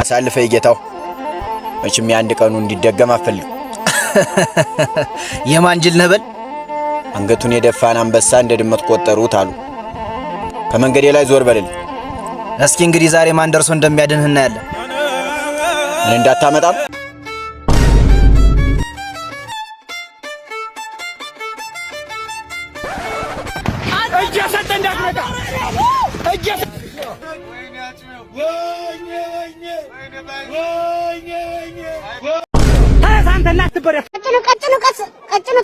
አሳልፈኝ ጌታው። መቼም ያንድ ቀኑ እንዲደገም አፈልግ። የማንጅል ነበል አንገቱን የደፋን አንበሳ እንደ ድመት ቆጠሩት አሉ። ከመንገዴ ላይ ዞር በልል። እስኪ እንግዲህ ዛሬ ማን ደርሶ እንደሚያድንህ እናያለን። ምን እንዳታመጣም እጀሰጠ እንዳትመጣ እጀሰ ወይኔ ታንተ እናትበረ ቀጭኑ